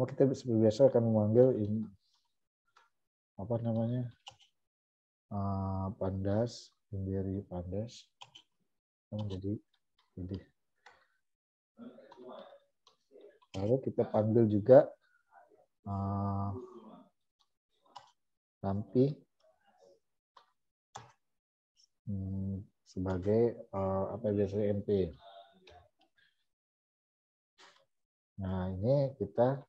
kita seperti biasa akan memanggil ini apa namanya pandas, library pandas menjadi ini. Lalu kita panggil juga Rampi sebagai apa biasanya NP. Nah, ini kita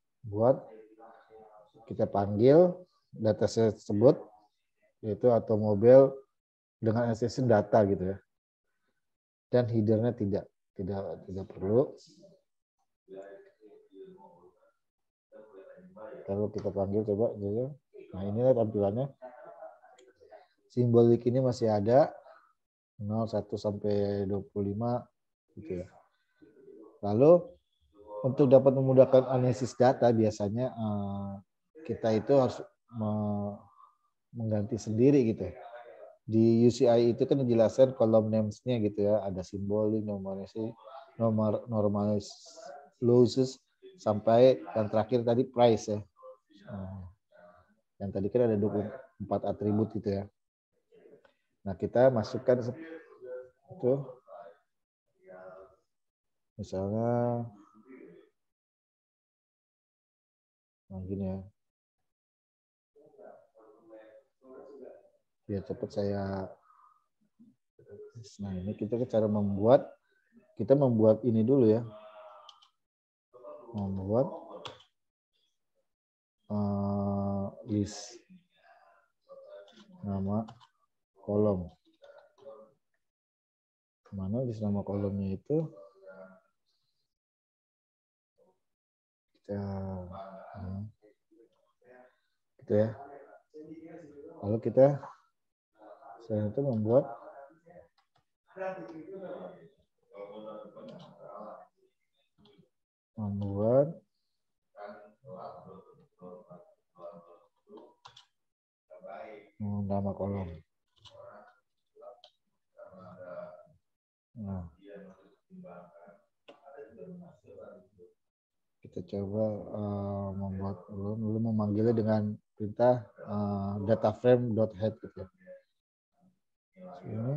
panggil dataset tersebut yaitu automobile dengan access data gitu ya. Dan headernya tidak perlu. Kalau kita panggil coba gitu. Nah, inilah tampilannya. Simbolik ini masih ada 0, 1 sampai 25 gitu ya. Lalu untuk dapat memudahkan analisis data biasanya kita itu harus mengganti sendiri gitu. Di UCI itu kan dijelaskan kolom names-nya gitu ya, ada simbolik, normalis, losses sampai yang terakhir tadi price ya. Yang tadi kan ada 24 atribut gitu ya. Nah, kita masukkan itu misalnya gini ya. Biar cepat saya. Nah, ini kita cara membuat ini dulu ya. Membuat list nama kolom. Mana list nama kolomnya itu? Gitu ya. Lalu saya itu membuat nama kolom. Nah, kita coba membuat dulu memanggilnya dengan perintah dataframe.head gitu. Ini.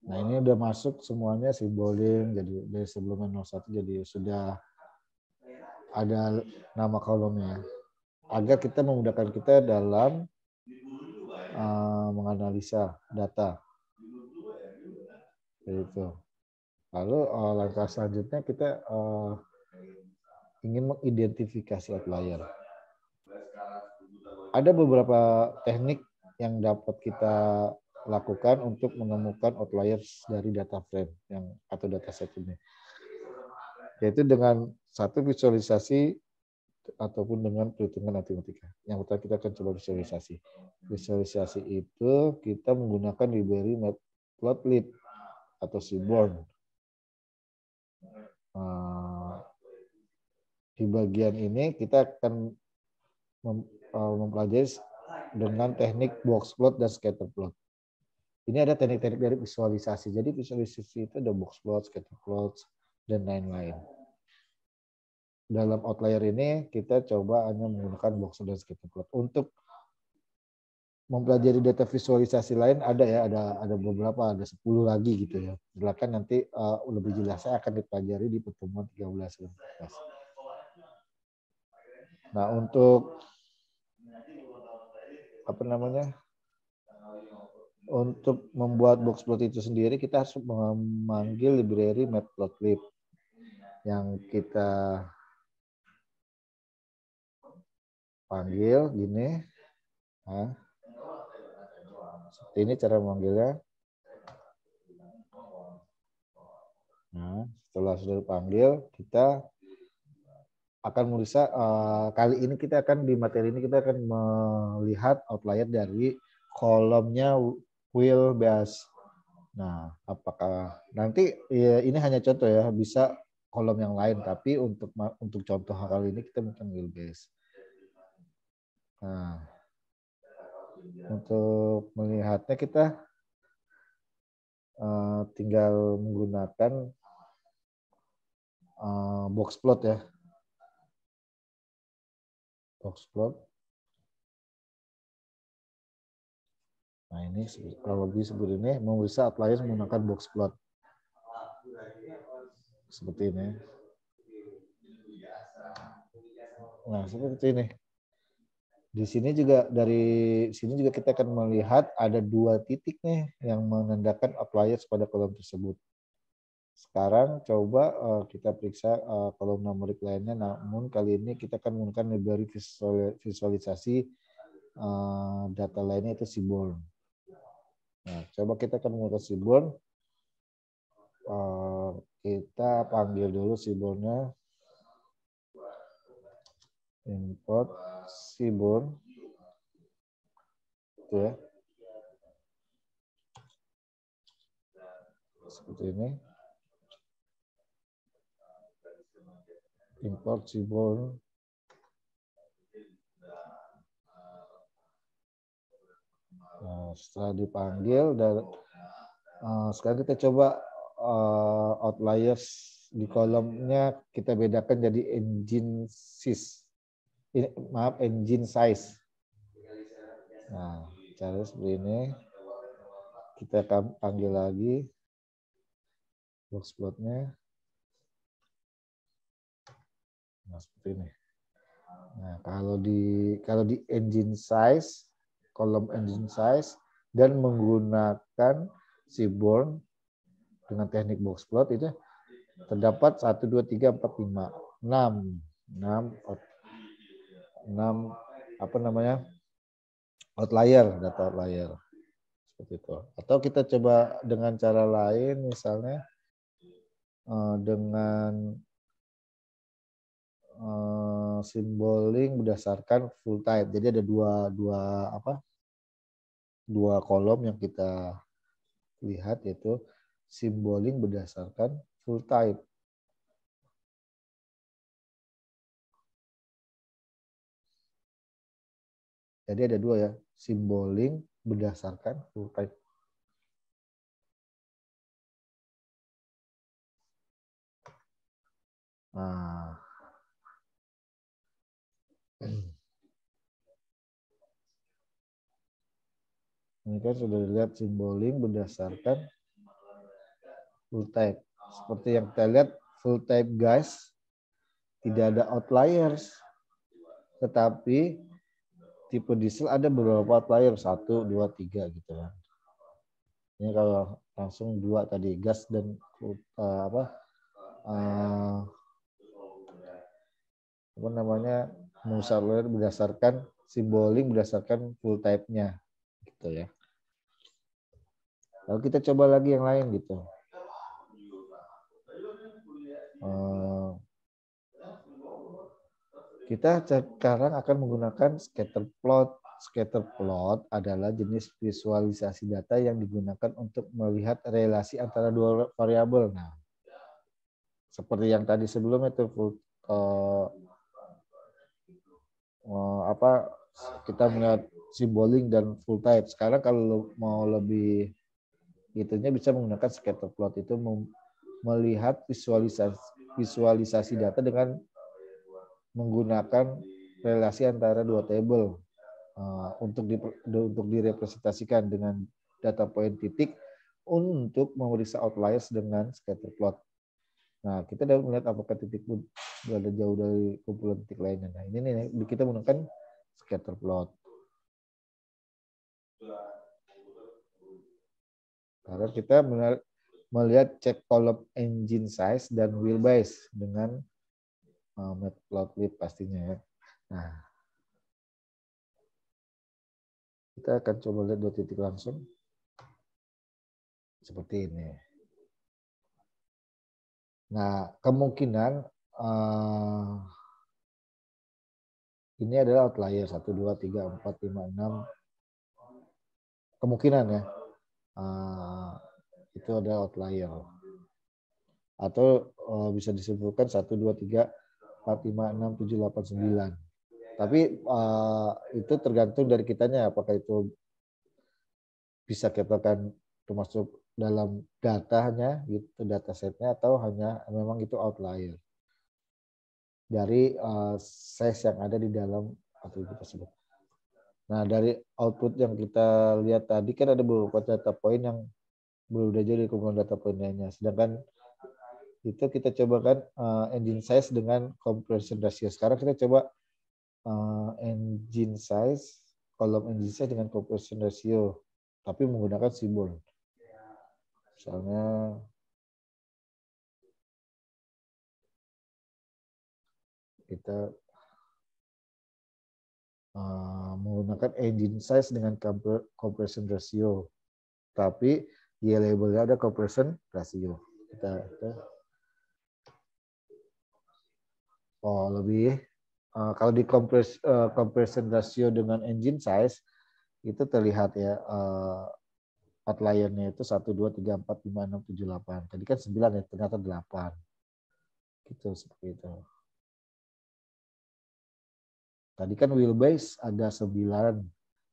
Nah, ini udah masuk semuanya simboling, jadi dari sebelumnya 01 jadi sudah ada nama kolomnya. Agar kita memudahkan kita dalam menganalisa data. Itu. Lalu langkah selanjutnya kita ingin mengidentifikasi outlier. Ada beberapa teknik yang dapat kita lakukan untuk menemukan outliers dari data frame atau dataset ini. Yaitu dengan satu visualisasi ataupun dengan perhitungan matematika. Yang pertama kita akan coba visualisasi. Visualisasi itu kita menggunakan library matplotlib atau seaborn. Di bagian ini kita akan mempelajari dengan teknik box plot dan scatter plot. Ini ada teknik-teknik dari visualisasi. Jadi visualisasi itu ada box plot, scatter plot, dan lain-lain. Dalam outlier ini kita coba hanya menggunakan box plot dan scatter plot. Untuk mempelajari data visualisasi lain ada beberapa, ada 10 lagi gitu ya. Silakan nanti lebih jelasnya akan dipelajari di pertemuan 13 dan 14. Nah, untuk untuk membuat box plot itu sendiri kita harus memanggil library matplotlib yang kita panggil gini. Seperti ini cara memanggilnya. Nah, setelah sudah dipanggil, kita akan menulisnya kali ini kita akan di materi ini kita akan melihat outlier dari kolomnya wheelbase. Nah, apakah nanti ya, ini hanya contoh ya, bisa kolom yang lain, tapi untuk contoh kali ini kita mungkin wheelbase. Nah, untuk melihatnya kita tinggal menggunakan box plot ya. box plot. Nah ini kalau lebih seperti ini memeriksa outliers menggunakan box plot seperti ini. Nah seperti ini. Di sini juga kita akan melihat ada 2 titik nih yang menandakan outliers pada kolom tersebut. Sekarang coba kita periksa kolom numerik lainnya, namun kali ini kita akan menggunakan library visualisasi data lainnya itu Seaborn. Nah, coba kita akan menggunakan Seaborn. Kita panggil dulu Seaborn-nya. Import Seaborn. Itu ya. Seperti ini. Import Seaborn. Nah, setelah dipanggil dan sekarang kita coba outliers di kolomnya kita bedakan jadi engine size. Engine size. Nah, cara seperti ini. Kita akan panggil lagi box plotnya. Nah, seperti ini. Nah, kalau di engine size, kolom engine size dan menggunakan Seaborn dengan teknik box plot itu terdapat 1 2 3 4 5 6 apa namanya? Data outlier. Seperti itu. Atau kita coba dengan cara lain misalnya dengan symboling berdasarkan full type. Jadi ada dua kolom yang kita lihat, yaitu symboling berdasarkan full type. Jadi ada 2 ya, symboling berdasarkan full type. Nah, ini kan sudah dilihat symboling berdasarkan full type. Seperti yang kita lihat full type guys, tidak ada outliers. Tetapi tipe diesel ada beberapa outlier, 1, 2, 3 gitu kan. Ini kalau langsung 2 tadi gas dan outlier berdasarkan symboling berdasarkan full type-nya gitu ya. Lalu kita coba lagi yang lain gitu. Kita sekarang akan menggunakan scatter plot. Scatter plot adalah jenis visualisasi data yang digunakan untuk melihat relasi antara 2 variabel. Nah, seperti yang tadi sebelumnya itu kita melihat symboling dan full type. Sekarang kalau mau lebih gitunya bisa menggunakan scatter plot, itu melihat visualisasi data dengan menggunakan relasi antara 2 table untuk direpresentasikan dengan data point titik untuk memeriksa outliers dengan scatter plot. Nah, kita dapat melihat apakah titik berada jauh dari kumpulan titik lainnya. Nah, ini nih kita menggunakan scatter plot. Karena kita melihat cek kolom engine size dan wheelbase dengan matplotlib pastinya ya. Nah, kita akan coba lihat 2 titik langsung. Seperti ini. Nah, kemungkinan ini adalah outlier 1, 2, 3, 4, 5, 6. Kemungkinan ya. Itu adalah outlier. Atau bisa disebutkan 1, 2, 3, 4, 5, 6, 7, 8, 9. Tapi itu tergantung dari kitanya apakah itu bisa kita kan termasuk dalam datanya gitu, datasetnya, atau hanya memang itu outlier dari size yang ada di dalam atau kita sebut. Nah, dari output yang kita lihat tadi kan ada beberapa data point yang berbeda jadi kumpulan data point lainnya. Sedangkan itu kita coba kan engine size dengan compression ratio. Sekarang kita coba engine size, kolom engine size dengan compression ratio, tapi menggunakan simbol. Misalnya kita menggunakan engine size dengan compression ratio, tapi Y labelnya ada compression ratio. Kita lebih kalau di compression ratio dengan engine size itu terlihat ya outlier-nya itu 1, 2, 3, 4, 5, 6, 7, 8. Tadi kan 9 ya, ternyata 8. Gitu, seperti itu. Tadi kan wheelbase ada 9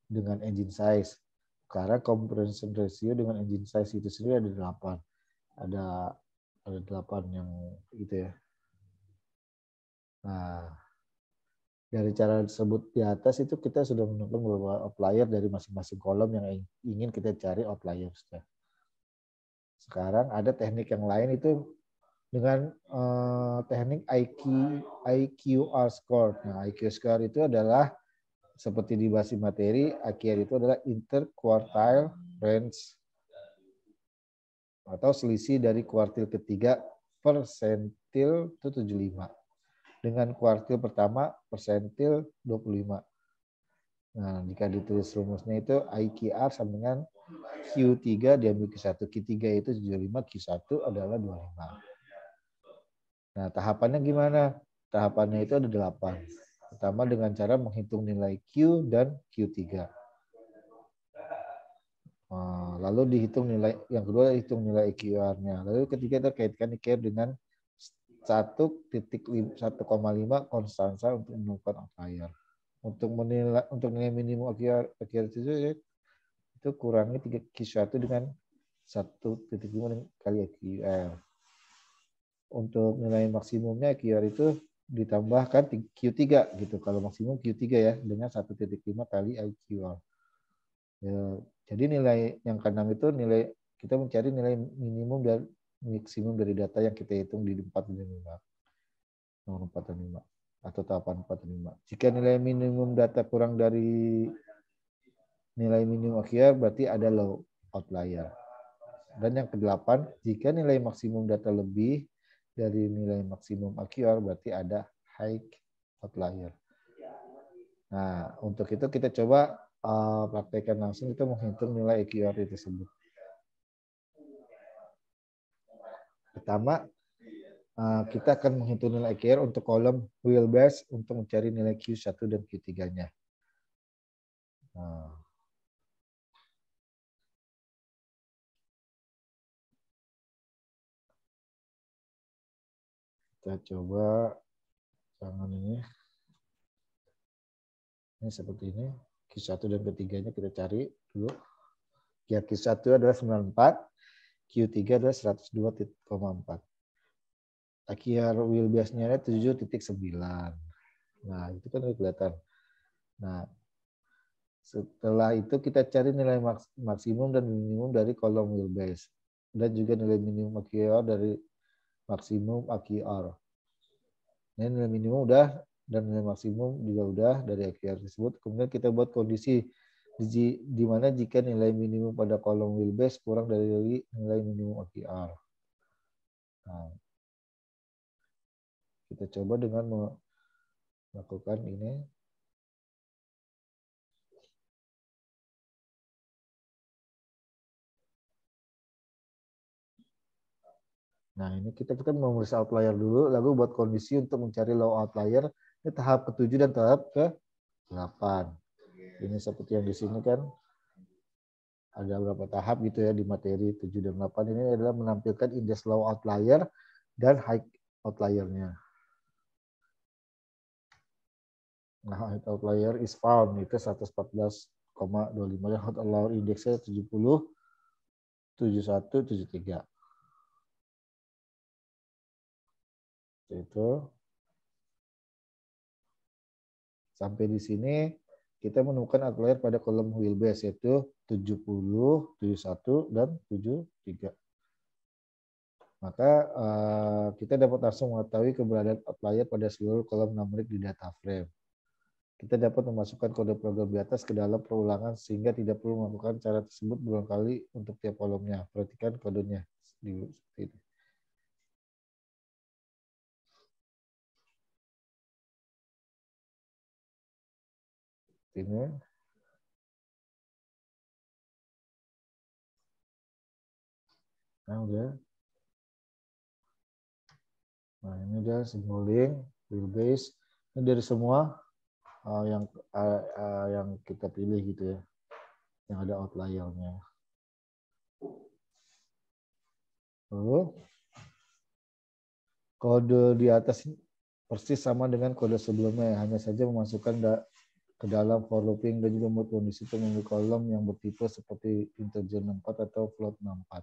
dengan engine size. Karena compression ratio dengan engine size itu sendiri ada 8. Ada 8 yang gitu ya. Nah, dari cara tersebut di atas itu kita sudah menemukan beberapa outlier dari masing-masing kolom yang ingin kita cari outliers-nya. Sekarang ada teknik yang lain itu dengan teknik IQR score. Nah, IQ score itu adalah seperti di basis materi, IQR itu adalah interquartile range atau selisih dari kuartil ketiga persentil itu 75. Dengan kuartil pertama persentil 25. Nah, jika ditulis rumusnya itu IQR sama dengan Q3 diambil Q1. Q3 itu 75, Q1 adalah 25. Nah, tahapannya gimana? Tahapannya itu ada 8. Pertama dengan cara menghitung nilai Q dan Q3. Lalu dihitung nilai, yang kedua hitung nilai IQR-nya. Lalu ketiga kita kaitkan IQR dengan 1,5 konstansa untuk menemukan outlier. Untuk nilai minimum IQR itu kurangi 3 Q1 dengan 1,5 kali IQR. Untuk nilai maksimumnya IQR itu ditambahkan Q3 gitu. Kalau maksimum Q3 ya dengan 1,5 kali IQR. Ya, jadi nilai yang keenam itu nilai kita mencari nilai minimum dan maksimum dari data yang kita hitung di 4 dan 5. Nomor 4 dan 5 atau tahapan 4 dan 5. Jika nilai minimum data kurang dari nilai minimum IQR berarti ada low outlier. Dan yang kedelapan, jika nilai maksimum data lebih dari nilai maksimum IQR berarti ada high outlier. Nah, untuk itu kita coba praktekkan langsung itu menghitung nilai IQR tersebut. Pertama, kita akan menghitung nilai IQR untuk kolom wheelbase untuk mencari nilai Q1 dan Q3-nya. Nah, kita coba jangan ini. Ini seperti ini. Q1 dan Q3-nya kita cari dulu. Q1 adalah 94, Q3 adalah 102,4. IQR wheelbase-nya 7,9. Nah, itu kan udah kelihatan. Nah, setelah itu kita cari nilai maksimum dan minimum dari kolom wheelbase. Dan juga nilai minimum IQR dari maksimum IQR. Ini nilai minimum udah dan nilai maksimum juga udah dari IQR tersebut. Kemudian kita buat kondisi di mana jika nilai minimum pada kolom wheelbase kurang dari nilai minimum IQR. Nah, kita coba dengan melakukan ini. Nah, ini kita memeriksa outlier dulu, lalu buat kondisi untuk mencari low outlier. Ini tahap ke-7 dan tahap ke-8. Ini seperti yang di sini kan ada beberapa tahap gitu ya di materi 7 dan 8. Ini adalah menampilkan indeks low outlier dan high outlier-nya. Nah, high outlier is found itu 114,25. High outlier indeksnya 70, 71, 73. Itu Sampai di sini kita menemukan outlier pada kolom wheelbase yaitu 70, 71, dan 73. Maka kita dapat langsung mengetahui keberadaan outlier pada seluruh kolom numerik di data frame. Kita dapat memasukkan kode program di atas ke dalam perulangan sehingga tidak perlu melakukan cara tersebut berulang kali untuk tiap kolomnya. Perhatikan kodenya di seperti ini. Nah, udah. Nah, ini udah signaling, wheelbase. Ini dari semua yang kita pilih gitu ya. Yang ada outliernya. Lalu kode di atas persis sama dengan kode sebelumnya, hanya saja memasukkan ke dalam for looping dan juga mode kondisi itu memiliki kolom yang bertipe seperti integer 64 atau float 64.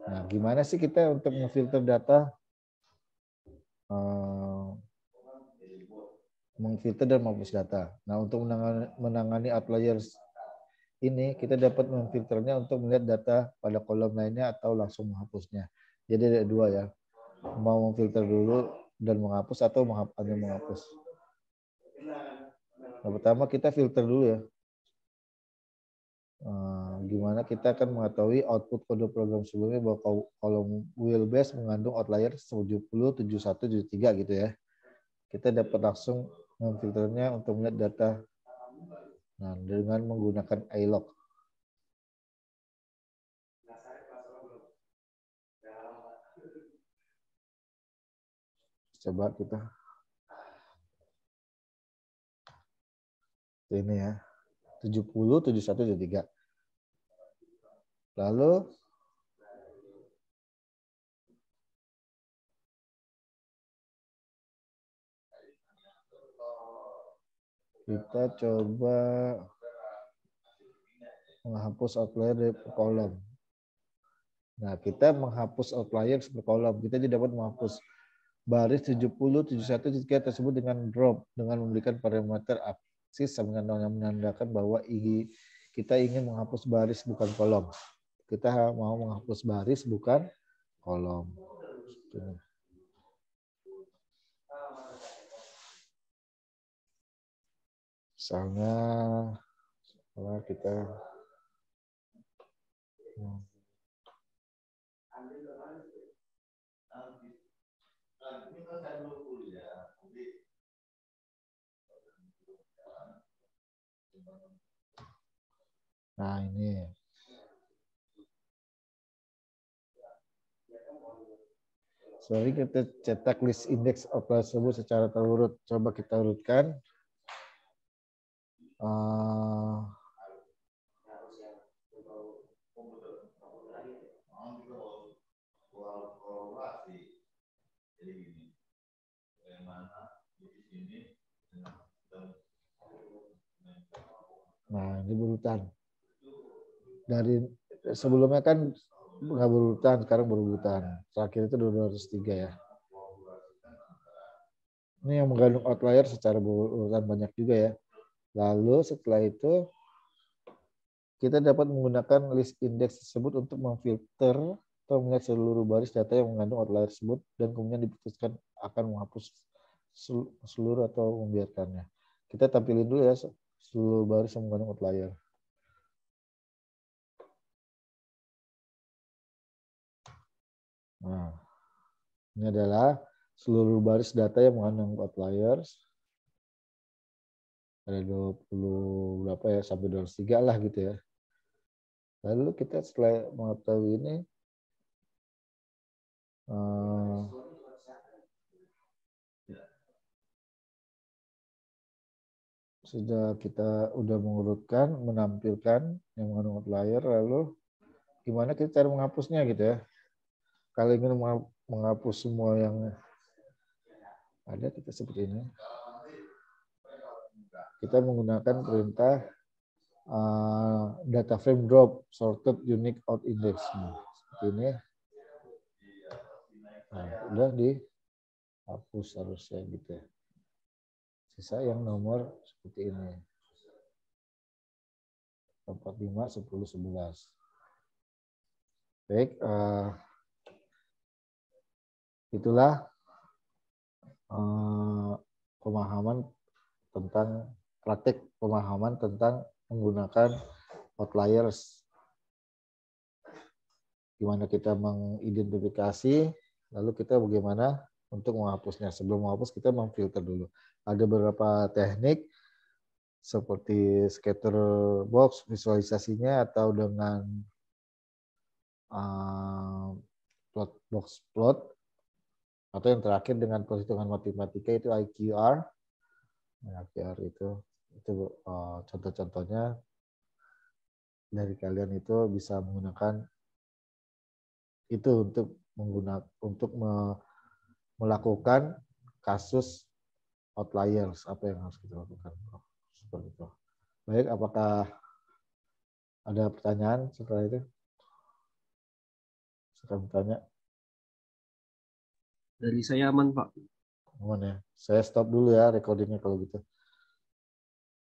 Nah, gimana sih kita untuk memfilter data, mengfilter dan menghapus data? Nah, untuk menangani outliers ini, kita dapat memfilternya untuk melihat data pada kolom lainnya atau langsung menghapusnya. Jadi ada dua ya, mau memfilter dulu dan menghapus atau hanya menghapus. Nah, pertama kita filter dulu ya. Gimana kita akan mengetahui output kode program sebelumnya bahwa kolom wheelbase mengandung outlier 70, 71, 73 gitu ya. Kita dapat langsung memfilternya untuk melihat data dengan menggunakan iLog. Coba kita ini ya, 70, 71, 73. Lalu kita coba menghapus outlier dari kolom. Nah, kita menghapus outlier per kolom. Kita jadi dapat menghapus baris 70, 71, 73 tersebut dengan drop, dengan memberikan parameter aksis yang menandakan bahwa kita ingin menghapus baris bukan kolom. Kita mau menghapus baris bukan kolom. Misalnya kalau kita nah ini. Sorry, kita cetak list index outlier tersebut secara terurut. Coba kita urutkan. Nah, ini berurutan. Dari sebelumnya kan nggak berurutan, sekarang berurutan. Terakhir itu 203 ya. Ini yang mengandung outlier secara berurutan banyak juga ya. Lalu setelah itu kita dapat menggunakan list index tersebut untuk memfilter atau melihat seluruh baris data yang mengandung outlier tersebut dan kemudian diputuskan akan menghapus seluruh atau membiarkannya. Kita tampilin dulu ya seluruh baris yang mengandung outlier. Nah, ini adalah seluruh baris data yang mengandung outliers. Ada 20 berapa ya, sampai 203 lah gitu ya. Lalu kita setelah mengetahui ini, sudah kita udah mengurutkan, menampilkan yang mengandung outlier, lalu gimana kita cara menghapusnya gitu ya. Kalau ingin menghapus semua yang ada, kita seperti ini. Kita menggunakan perintah data frame drop sorted unique out index. Nah, seperti ini. Nah, udah dihapus harusnya gitu ya. Sisa yang nomor seperti ini. 45, 10, 11. Baik, itulah pemahaman tentang praktik pemahaman tentang menggunakan outliers. Gimana kita mengidentifikasi, lalu kita bagaimana untuk menghapusnya. Sebelum menghapus kita memfilter dulu. Ada beberapa teknik seperti scatter box visualisasinya atau dengan plot box plot, atau yang terakhir dengan perhitungan matematika itu IQR. IQR itu contoh-contohnya dari kalian itu bisa menggunakan itu untuk melakukan kasus outliers. Apa yang harus kita lakukan? Seperti itu. Baik, apakah ada pertanyaan setelah itu? Silakan bertanya. Dari saya aman, Pak. Aman ya. Saya stop dulu ya recordingnya kalau gitu.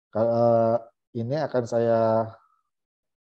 Kalau ini akan saya